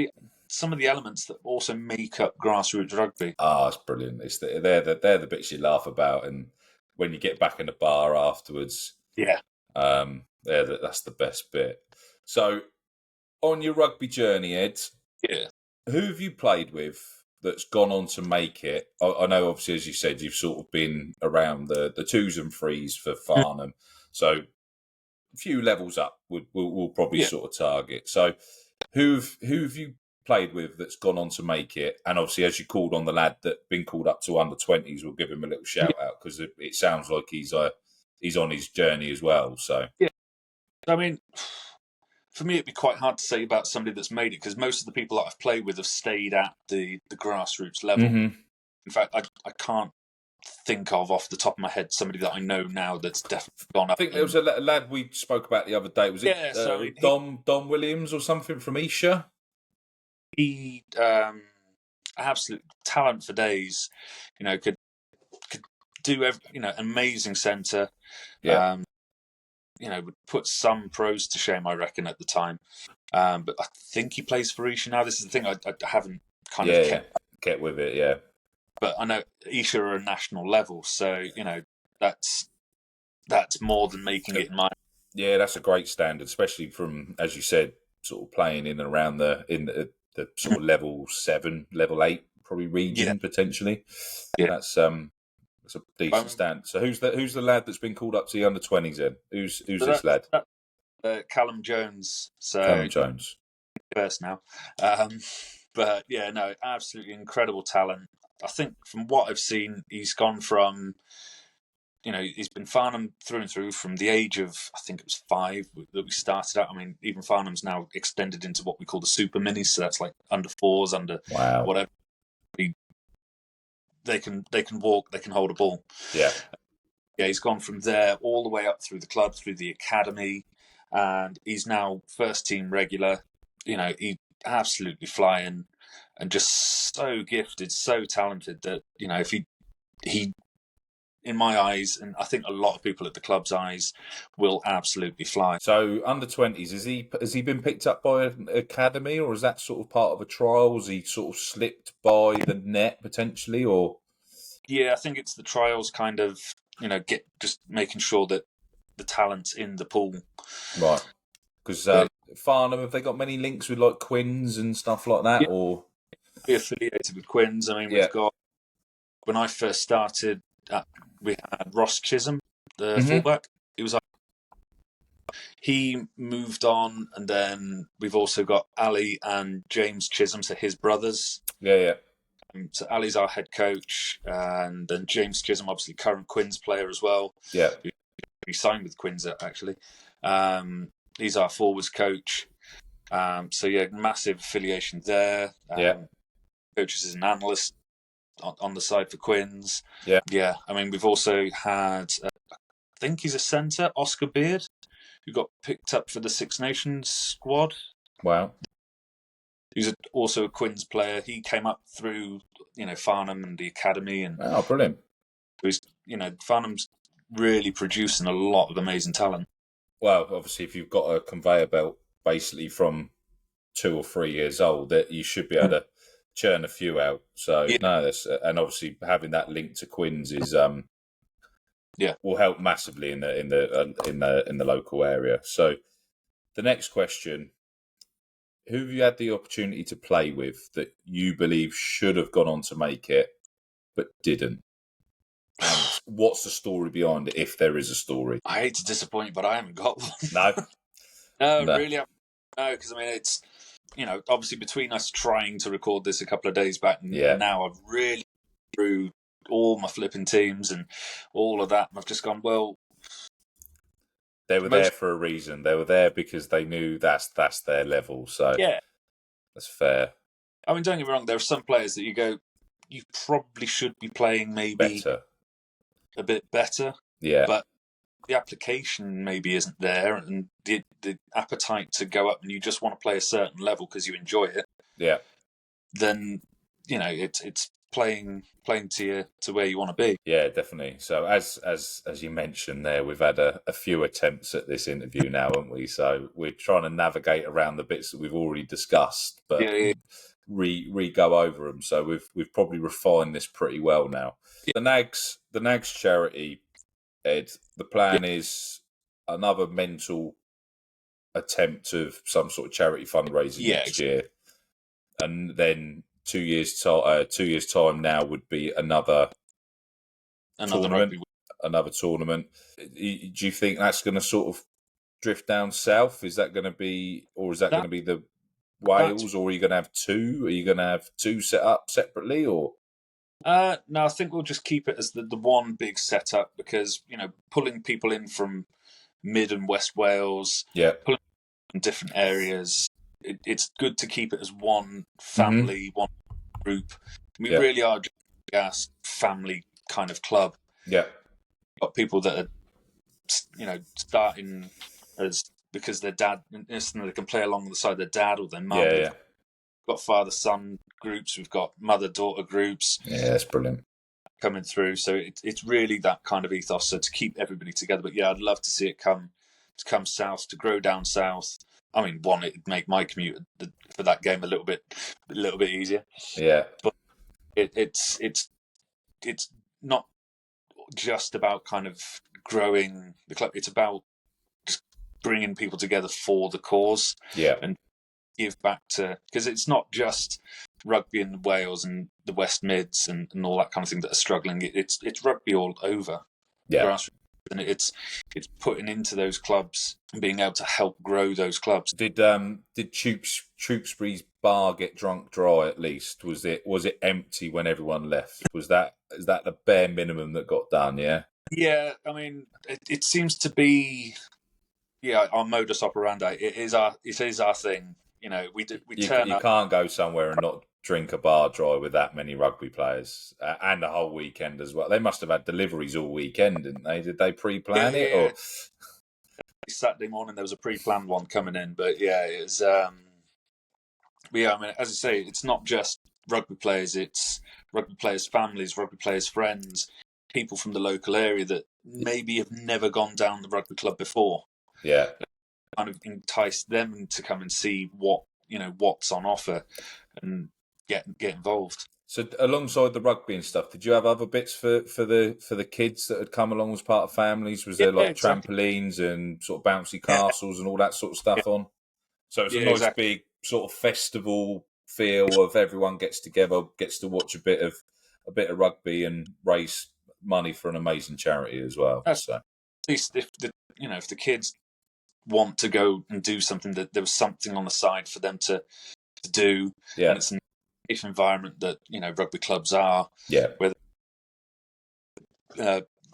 some of the elements that also make up grassroots rugby. It's brilliant. They're the bits you laugh about, and when you get back in the bar afterwards, that's the best bit. So, on your rugby journey, Ed, who have you played with that's gone on to make it? I know, obviously, as you said, you've sort of been around the 2s and 3s for Farnham, so a few levels up we'll probably sort of target. So, who've you played with that's gone on to make it? And obviously, as you called on the lad that been called up to under 20s, we'll give him a little shout out, because it sounds like he's on his journey as well. So I mean, for me, it'd be quite hard to say about somebody that's made it, because most of the people that I've played with have stayed at the grassroots level. Mm-hmm. In fact, I can't think of off the top of my head somebody that I know now that's definitely gone up. I think there was a lad we spoke about the other day. Was it Dom Williams or something from Isha? He absolute talent for days. Could do amazing centre. Would put some pros to shame, I reckon, at the time. But I think he plays for Isha now. This is the thing, I haven't kept with it, yeah. But I know Isha are a national level, so that's more than making it in my. Yeah, that's a great standard, especially from, as you said, sort of playing in and around the sort of level 7, level 8 probably region potentially. Yeah, that's a decent stand. So who's the lad that's been called up to the under 20s then? Who's this lad? Callum Jones. So Callum Jones. First now. But yeah, no, absolutely incredible talent. I think from what I've seen, he's gone from, he's been Farnham through and through from the age of, I think it was 5 that we started out. I mean, even Farnham's now extended into what we call the super minis, so that's like under 4s, under whatever. They can walk, they can hold a ball. Yeah, he's gone from there all the way up through the club, through the academy, and he's now first team regular. He's absolutely flying and just so gifted, so talented that if he in my eyes, and I think a lot of people at the club's eyes, will absolutely fly. So under 20s, has he been picked up by an academy, or is that sort of part of a trial? Has he sort of slipped by the net potentially, or? Yeah, I think it's the trials, kind of, just making sure that the talent's in the pool. Right. Because Farnham, have they got many links with like Quins and stuff like that, or? Be affiliated with Quins. I mean, we've got, when I first started, we had Ross Chisholm, the fullback. He moved on, and then we've also got Ali and James Chisholm, so his brothers. Yeah. So Ali's our head coach, and then James Chisholm, obviously current Quins player as well. Yeah, he signed with Quins actually. He's our forwards coach. So yeah, massive affiliation there. Coaches as an analyst on the side for Quins. Yeah. I mean, we've also had, I think he's a centre, Oscar Beard, who got picked up for the Six Nations squad. Wow. He's also a Quins player. He came up through, Farnham and the academy, and brilliant. Farnham's really producing a lot of amazing talent. Well, obviously, if you've got a conveyor belt basically from 2 or 3 years old, that you should be able to churn a few out. So Yeah. no, and obviously having that link to Quins is Yeah. will help massively in the local area. So the next question: who have you had the opportunity to play with that you believe should have gone on to make it but didn't? And what's the story behind it, if there is a story? I hate to disappoint you, but I haven't got one. No, No, no. really, no, because I mean, it's obviously between us trying to record this a couple of days back, and now I've really through all my flipping teams and all of that, and I've just gone, well, they were there for a reason. They were there because they knew that's their level. So yeah, that's fair. I mean, don't get me wrong. There are some players that you go, you probably should be playing maybe a bit better. Yeah, but the application maybe isn't there, and the appetite to go up, and you just want to play a certain level because you enjoy it. Yeah. Then it's playing to where you want to be. Yeah, definitely. So as you mentioned there, we've had a few attempts at this interview now, haven't we? So we're trying to navigate around the bits that we've already discussed, but go over them. So we've probably refined this pretty well now. Yeah. The Nags Charity, Ed, the plan is another mental attempt of some sort of charity fundraising next year, and then 2 years time now would be another tournament. Another tournament. Do you think that's going to sort of drift down south? Is that going to be, or is that going to be the Wales, or are you going to have two? Are you going to have two set up separately, or? No, I think we'll just keep it as the one big setup, because pulling people in from Mid and West Wales, pulling from different areas, it's good to keep it as one family, one group. We really are just a family kind of club. Yeah, got people that are starting as because their dad, they can play alongside their dad or their mum. Yeah. Got father-son groups, we've got mother-daughter groups. Yeah, that's brilliant. Coming through, so it's really that kind of ethos, so to keep everybody together. But yeah, I'd love to see it come south, to grow down south. I mean, it'd make my commute for that game a little bit easier. Yeah, but it's not just about kind of growing the club. It's about just bringing people together for the cause. Yeah, and give back to, because it's not just rugby in Wales and the West Mids and all that kind of thing that are struggling. It's rugby all over. Yeah, grassroots, and it's putting into those clubs and being able to help grow those clubs. Did Tewkesbury's bar get drunk dry at least? Was it empty when everyone left? Is that the bare minimum that got done? Yeah. Yeah, I mean, it seems to be our modus operandi. It is our thing. We turn up. You can't go somewhere and not drink a bar dry with that many rugby players and the whole weekend as well. They must have had deliveries all weekend, didn't they? Did they pre-plan it? Or Saturday morning there was a pre-planned one coming in, but it was. I mean, as I say, it's not just rugby players; it's rugby players' families, rugby players' friends, people from the local area that maybe have never gone down the rugby club before. Yeah. Kind of entice them to come and see what's on offer and get involved. So alongside the rugby and stuff, did you have other bits for the kids that had come along as part of families? Was there trampolines and sort of bouncy castles and all that sort of stuff on? So it's a nice big sort of festival feel of everyone gets together, gets to watch a bit of rugby and raise money for an amazing charity as well. So at least if the kids want to go and do something, that there was something on the side for them to do. Yeah. And it's a safe environment that rugby clubs are. Yeah. Where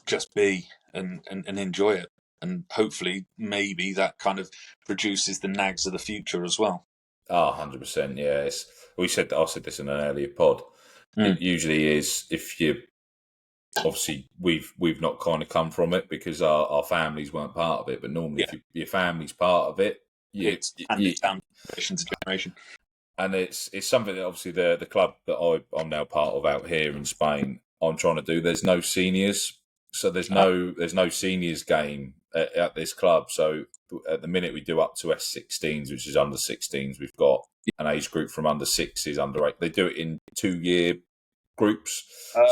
just be and enjoy it, and hopefully maybe that kind of produces the Nags of the future as well. 100%. Yeah. I said this in an earlier pod. It usually is, if you. Obviously, we've not kind of come from it because our families weren't part of it. But normally, if your family's part of it, it's down generation to generation. And it's something that obviously the club that I'm now part of out here in Spain I'm trying to do. There's no seniors, so there's no seniors game at this club. So at the minute we do up to S16s, which is under 16s. We've got an age group from under 6s, under 8. They do it in 2-year groups,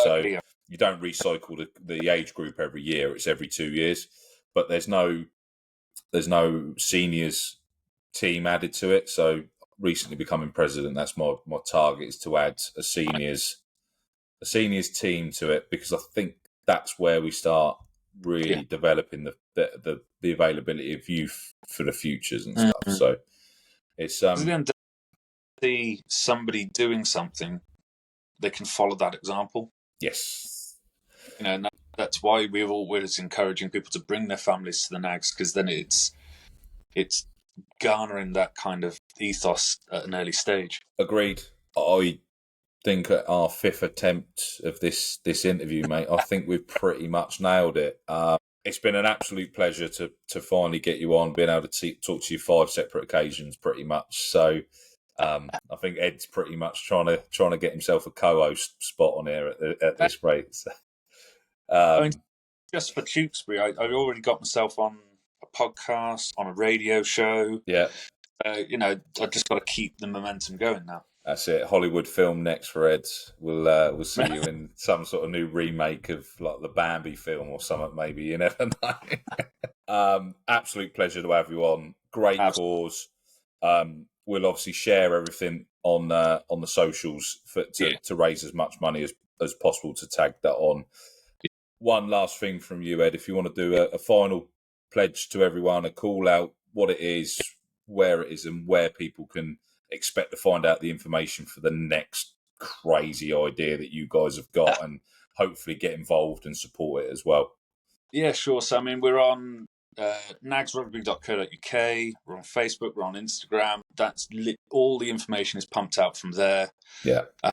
so Yeah. you don't recycle the age group every year. It's every 2 years, but there's no seniors team added to it. So recently becoming president, that's my target, is to add a seniors team to it, because I think that's where we start really developing the availability of youth for the futures and stuff. So it's At the end of the day, see somebody doing something, they can follow that example. Yes, And that's why we're always encouraging people to bring their families to the Nags, because then it's garnering that kind of ethos at an early stage. agreed. I think at our 5th attempt of this interview, mate, I think we've pretty much nailed it. It's been an absolute pleasure to finally get you on, being able to talk to you 5 separate occasions, pretty much. So I think Ed's pretty much trying to get himself a co-host spot on here at this rate. So, I mean, just for Tewkesbury, I already got myself on a podcast, on a radio show. Yeah. I just got to keep the momentum going now. That's it. Hollywood film next for Ed. We'll see you in some sort of new remake of like the Bambi film or something. Maybe, you never know. Absolute pleasure to have you on. Great cause. We'll obviously share everything on the socials to raise as much money as possible to tag that on. One last thing from you, Ed. If you want to do a final pledge to everyone, a call out, what it is, where it is, and where people can expect to find out the information for the next crazy idea that you guys have got, and hopefully get involved and support it as well. Yeah, sure. So, I mean, we're on nagsrugby.co.uk. We're on Facebook. We're on Instagram. That's all the information is pumped out from there. Yeah. I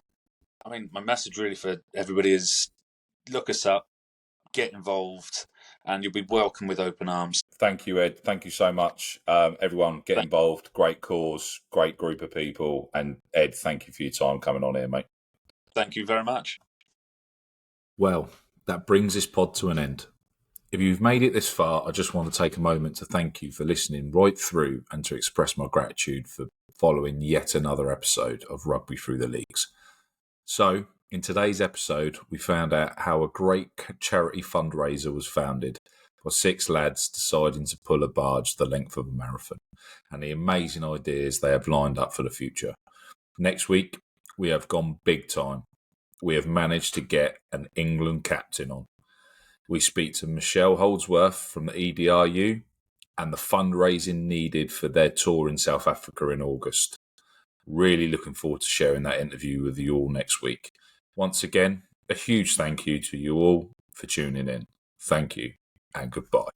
mean, my message really for everybody is look us up, get involved, and you'll be welcome with open arms. Thank you, Ed. Thank you so much. Everyone, get involved. Great cause, great group of people. And Ed, thank you for your time coming on here, mate. Thank you very much. Well, that brings this pod to an end. If you've made it this far, I just want to take a moment to thank you for listening right through and to express my gratitude for following yet another episode of Rugby Through the Leagues. So, in today's episode, we found out how a great charity fundraiser was founded by 6 lads deciding to pull a barge the length of a marathon, and the amazing ideas they have lined up for the future. Next week, we have gone big time. We have managed to get an England captain on. We speak to Michelle Holdsworth from the EDRU and the fundraising needed for their tour in South Africa in August. Really looking forward to sharing that interview with you all next week. Once again, a huge thank you to you all for tuning in. Thank you and goodbye.